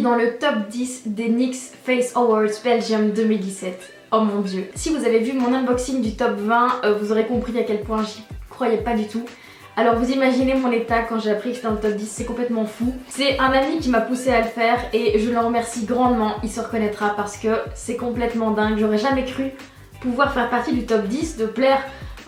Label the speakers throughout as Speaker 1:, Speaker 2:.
Speaker 1: suis dans le top 10 des NYX Face Awards Belgium 2017. Oh mon dieu. Si vous avez vu mon unboxing du top 20, vous aurez compris à quel point j'y croyais pas du tout. Alors vous imaginez mon état quand j'ai appris que c'était dans le top 10, c'est complètement fou. C'est un ami qui m'a poussé à le faire et je le remercie grandement, il se reconnaîtra parce que c'est complètement dingue. J'aurais jamais cru pouvoir faire partie du top 10, de plaire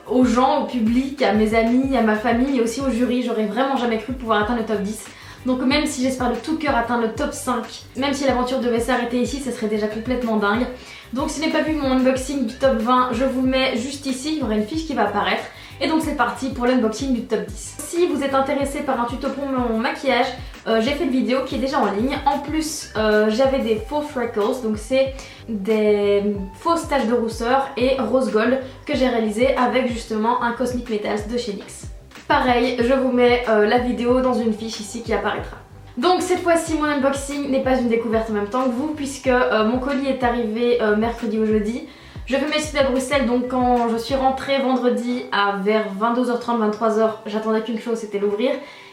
Speaker 1: aux gens, au public, à mes amis, à ma famille et aussi au jury. J'aurais vraiment jamais cru pouvoir atteindre le top 10. Donc même si j'espère de tout cœur atteindre le top 5, même si l'aventure devait s'arrêter ici, ça serait déjà complètement dingue. Donc si vous n'avez pas vu mon unboxing du top 20, je vous le mets juste ici, il y aura une fiche qui va apparaître. Et donc c'est parti pour l'unboxing du top 10. Si vous êtes intéressé par un tuto pour mon maquillage, j'ai fait une vidéo qui est déjà en ligne. En plus, j'avais des faux freckles, donc c'est des fausses taches de rousseur et rose gold que j'ai réalisé avec justement un Cosmic Metals de chez NYX. Pareil, je vous mets la vidéo dans une fiche ici qui apparaîtra. Donc cette fois-ci mon unboxing n'est pas une découverte en même temps que vous puisque mon colis est arrivé mercredi ou jeudi. Je fais mes études à Bruxelles, donc quand je suis rentrée vendredi à vers 22h30, 23h, j'attendais qu'une chose, c'était l'ouvrir.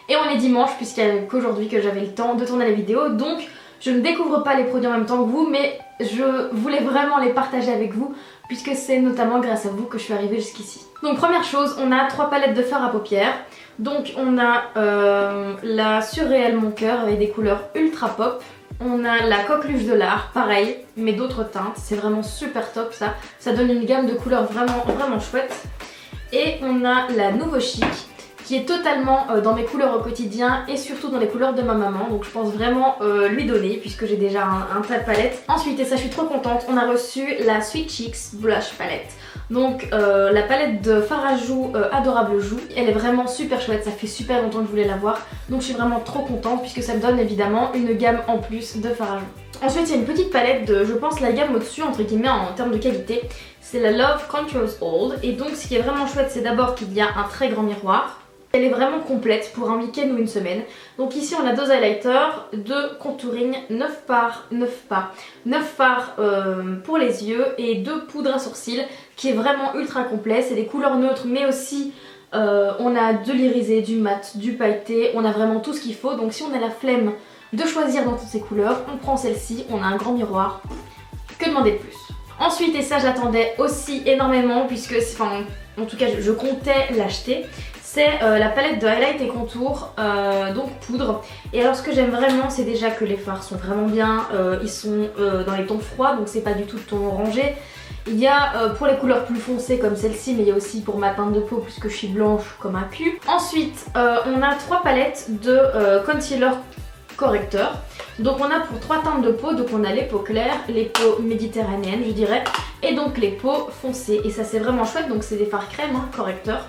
Speaker 1: Et on est dimanche puisqu'il n'y a qu'aujourd'hui que j'avais le temps de tourner la vidéo, donc je ne découvre pas les produits en même temps que vous, mais je voulais vraiment les partager avec vous puisque c'est notamment grâce à vous que je suis arrivée jusqu'ici. Donc première chose, on a 3 palettes de fard à paupières. Donc on a la Surréel Mon Cœur avec des couleurs ultra pop. On a la Coqueluche de l'Art, pareil, mais d'autres teintes. C'est vraiment super top ça. Ça donne une gamme de couleurs vraiment chouette. Et on a la Nouveau Chic, qui est totalement dans mes couleurs au quotidien et surtout dans les couleurs de ma maman. Donc je pense vraiment lui donner puisque j'ai déjà un tas de palettes. Ensuite, et ça je suis trop contente, on a reçu la Sweet Cheeks Blush Palette. Donc la palette de fard à joues Adorable Joues, elle est vraiment super chouette, ça fait super longtemps que je voulais l'avoir. Donc je suis vraiment trop contente puisque ça me donne évidemment une gamme en plus de fard à joues. Ensuite il y a une petite palette de, je pense, la gamme au-dessus entre guillemets en termes de qualité. C'est la Love Contours Old et donc ce qui est vraiment chouette c'est d'abord qu'il y a un très grand miroir. Elle est vraiment complète pour un week-end ou une semaine. Donc ici on a 2 highlighters, 2 contouring, 9 fards pour les yeux et 2 poudres à sourcils qui est vraiment ultra complet. C'est des couleurs neutres mais aussi on a de l'irisé, du mat, du pailleté, on a vraiment tout ce qu'il faut. Donc si on a la flemme de choisir dans toutes ces couleurs, on prend celle-ci, on a un grand miroir. Que demander de plus? Ensuite, et ça j'attendais aussi énormément puisque, enfin en tout cas je comptais l'acheter, c'est la palette de highlight et contour, donc poudre. Et alors ce que j'aime vraiment c'est déjà que les fards sont vraiment bien, ils sont dans les tons froids donc c'est pas du tout de ton orangé. Il y a pour les couleurs plus foncées comme celle-ci, mais il y a aussi pour ma teinte de peau puisque je suis blanche comme un cul. Ensuite on a 3 palettes de concealer correcteur. Donc on a pour 3 teintes de peau, donc on a les peaux claires, les peaux méditerranéennes je dirais, et donc les peaux foncées. Et ça c'est vraiment chouette, donc c'est des fards crème hein, correcteurs.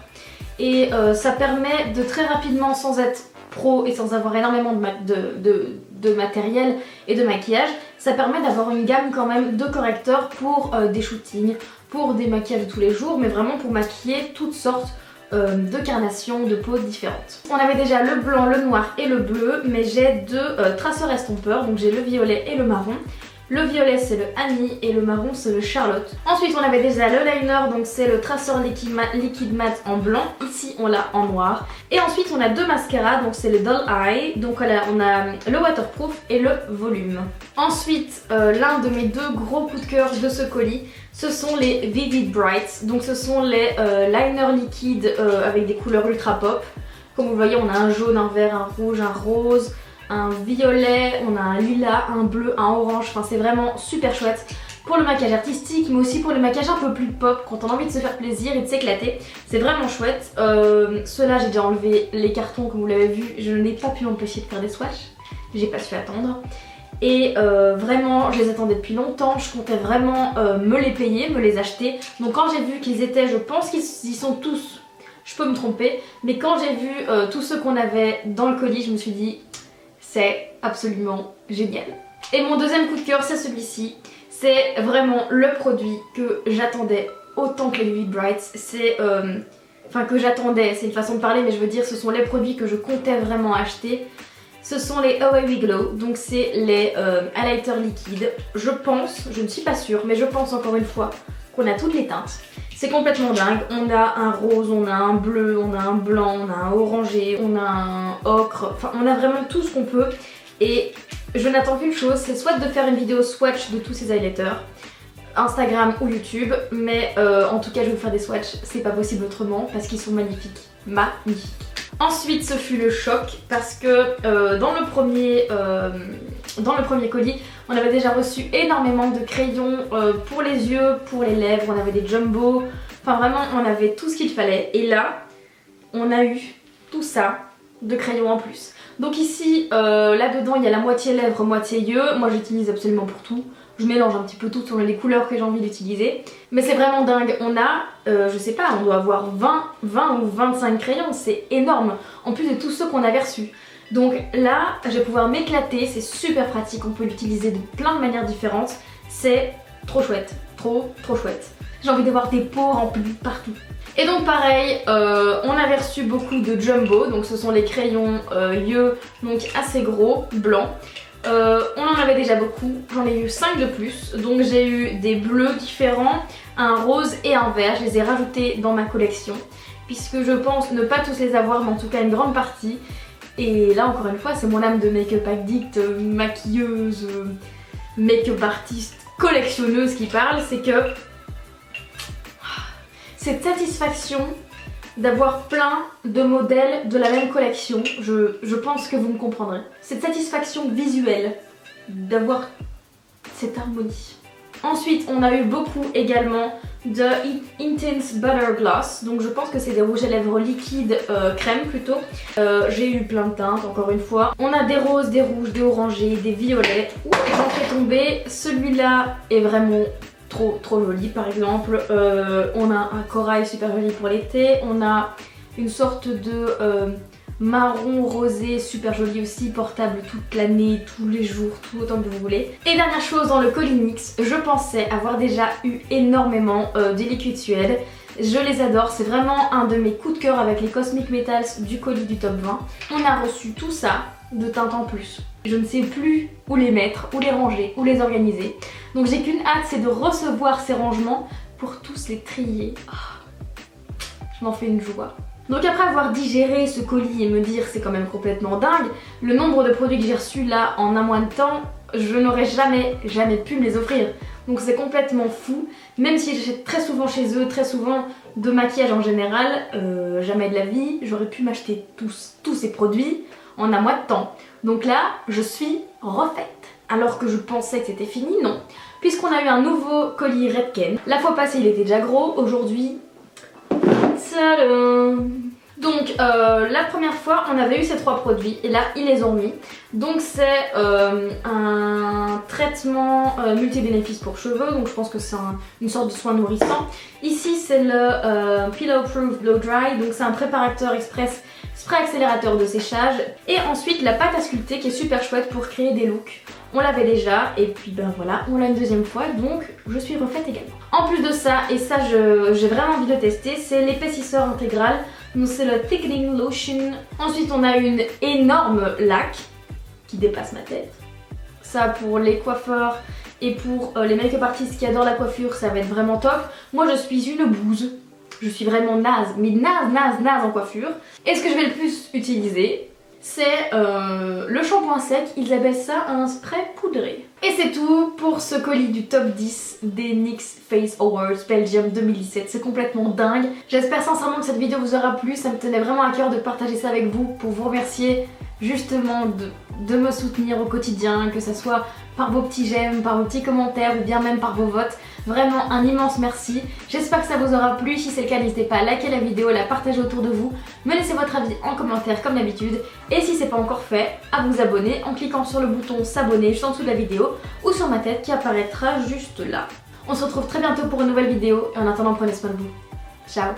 Speaker 1: Et ça permet de très rapidement, sans être pro et sans avoir énormément de matériel et de maquillage, ça permet d'avoir une gamme quand même de correcteurs pour des shootings, pour des maquillages de tous les jours, mais vraiment pour maquiller toutes sortes de carnations de peau différentes. On avait déjà le blanc, le noir et le bleu, mais j'ai 2 traceurs estompeurs, donc j'ai le violet et le marron. Le violet c'est le Annie et le marron c'est le Charlotte. Ensuite on avait déjà le liner, donc c'est le traceur liquide mat en blanc. Ici on l'a en noir. Et ensuite on a 2 mascaras, donc c'est le Doll Eye, donc on a le waterproof et le volume. Ensuite l'un de mes 2 gros coups de cœur de ce colis, ce sont les Vivid Brights. Donc ce sont les liners liquides avec des couleurs ultra pop. Comme vous le voyez on a un jaune, un vert, un rouge, un rose, un violet, on a un lilas, un bleu, un orange, enfin c'est vraiment super chouette pour le maquillage artistique mais aussi pour le maquillage un peu plus pop quand on a envie de se faire plaisir et de s'éclater, c'est vraiment chouette. Ceux-là j'ai déjà enlevé les cartons comme vous l'avez vu, je n'ai pas pu m'empêcher de faire des swatchs, j'ai pas su attendre. Et vraiment je les attendais depuis longtemps, je comptais vraiment me les payer, me les acheter. Donc quand j'ai vu qu'ils étaient, je pense qu'ils y sont tous, je peux me tromper, mais quand j'ai vu tous ceux qu'on avait dans le colis je me suis dit c'est absolument génial. Et mon deuxième coup de cœur c'est celui-ci. C'est vraiment le produit que j'attendais autant que les Vivid Brights. C'est enfin que j'attendais, c'est une façon de parler mais je veux dire ce sont les produits que je comptais vraiment acheter. Ce sont les Away We Glow, donc c'est les highlighters liquides. Je pense, je ne suis pas sûre, mais je pense encore une fois qu'on a toutes les teintes. C'est complètement dingue, on a un rose, on a un bleu, on a un blanc, on a un orangé, on a un ocre, enfin on a vraiment tout ce qu'on peut. Et je n'attends qu'une chose, c'est soit de faire une vidéo swatch de tous ces highlighters, Instagram ou YouTube, mais en tout cas je vais vous faire des swatchs, c'est pas possible autrement parce qu'ils sont magnifiques, magnifiques. Ensuite ce fut le choc parce que dans le premier colis on avait déjà reçu énormément de crayons pour les yeux, pour les lèvres, on avait des jumbo, enfin vraiment on avait tout ce qu'il fallait et là on a eu tout ça de crayons en plus. Donc ici là-dedans il y a la moitié lèvres, moitié yeux, moi j'utilise absolument pour tout. Je mélange un petit peu tout selon les couleurs que j'ai envie d'utiliser. Mais c'est vraiment dingue. On a, je sais pas, on doit avoir 20 ou 25 crayons. C'est énorme. En plus de tous ceux qu'on avait reçus. Donc là, je vais pouvoir m'éclater. C'est super pratique. On peut l'utiliser de plein de manières différentes. C'est trop chouette. Trop chouette. J'ai envie d'avoir des pots remplis partout. Et donc pareil, on avait reçu beaucoup de jumbo. Donc ce sont les crayons yeux, donc assez gros, blancs. On en avait déjà beaucoup, j'en ai eu 5 de plus, donc j'ai eu des bleus différents, un rose et un vert, je les ai rajoutés dans ma collection puisque je pense ne pas tous les avoir mais en tout cas une grande partie. Et là encore une fois c'est mon âme de make-up addict, maquilleuse, make-up artiste, collectionneuse qui parle, c'est que cette satisfaction d'avoir plein de modèles de la même collection, je pense que vous me comprendrez. Cette satisfaction visuelle d'avoir cette harmonie. Ensuite on a eu beaucoup également de Intense Butter Gloss, donc je pense que c'est des rouges à lèvres liquides, crème plutôt. J'ai eu plein de teintes encore une fois. On a des roses, des rouges, des orangés, des violets. J'en fais tomber, celui-là est vraiment trop joli. Par exemple on a un corail super joli pour l'été, on a une sorte de marron rosé super joli aussi, portable toute l'année, tous les jours, tout autant que vous voulez. Et dernière chose dans le colis NYX, je pensais avoir déjà eu énormément des liquides suède. Je les adore, c'est vraiment un de mes coups de cœur avec les Cosmic Metals du colis du top 20. On a reçu tout ça de teintes en plus. Je ne sais plus où les mettre, où les ranger, où les organiser. Donc j'ai qu'une hâte, c'est de recevoir ces rangements pour tous les trier. Oh, je m'en fais une joie. Donc après avoir digéré ce colis et me dire c'est quand même complètement dingue, le nombre de produits que j'ai reçus là en un mois de temps, je n'aurais jamais pu me les offrir. Donc c'est complètement fou, même si j'achète très souvent chez eux, très souvent de maquillage en général, jamais de la vie, j'aurais pu m'acheter tous ces produits en un mois de temps. Donc là, je suis refaite. Alors que je pensais que c'était fini, non. Puisqu'on a eu un nouveau colis Redken. La fois passée, il était déjà gros. Aujourd'hui, tadam! Donc la première fois, on avait eu ces 3 produits et là, ils les ont mis. Donc c'est un traitement multi-bénéfices pour cheveux. Donc je pense que c'est une sorte de soin nourrissant. Ici, c'est le Pillow Proof Blow Dry. Donc c'est un préparateur express spray accélérateur de séchage. Et ensuite, la pâte à sculpter qui est super chouette pour créer des looks. On l'avait déjà et puis ben voilà, on l'a une deuxième fois, donc je suis refaite également. En plus de ça, et ça j'ai vraiment envie de le tester, c'est l'épaississeur intégral. Donc c'est le Thickening Lotion. Ensuite on a une énorme laque qui dépasse ma tête. Ça pour les coiffeurs et pour les make-up artistes qui adorent la coiffure, ça va être vraiment top. Moi je suis une bouse. Je suis vraiment naze, mais naze en coiffure. Et ce que je vais le plus utiliser, c'est le shampoing sec, ils appellent ça un spray poudré. Et c'est tout pour ce colis du top 10 des NYX Face Awards Belgium 2017, c'est complètement dingue. J'espère sincèrement que cette vidéo vous aura plu, ça me tenait vraiment à cœur de partager ça avec vous pour vous remercier justement de me soutenir au quotidien, que ce soit par vos petits j'aime, par vos petits commentaires ou bien même par vos votes. Vraiment un immense merci. J'espère que ça vous aura plu. Si c'est le cas, n'hésitez pas à liker la vidéo, à la partager autour de vous, me laisser votre avis en commentaire comme d'habitude. Et si c'est pas encore fait, à vous abonner en cliquant sur le bouton s'abonner juste en dessous de la vidéo ou sur ma tête qui apparaîtra juste là. On se retrouve très bientôt pour une nouvelle vidéo et en attendant prenez soin de vous. Ciao.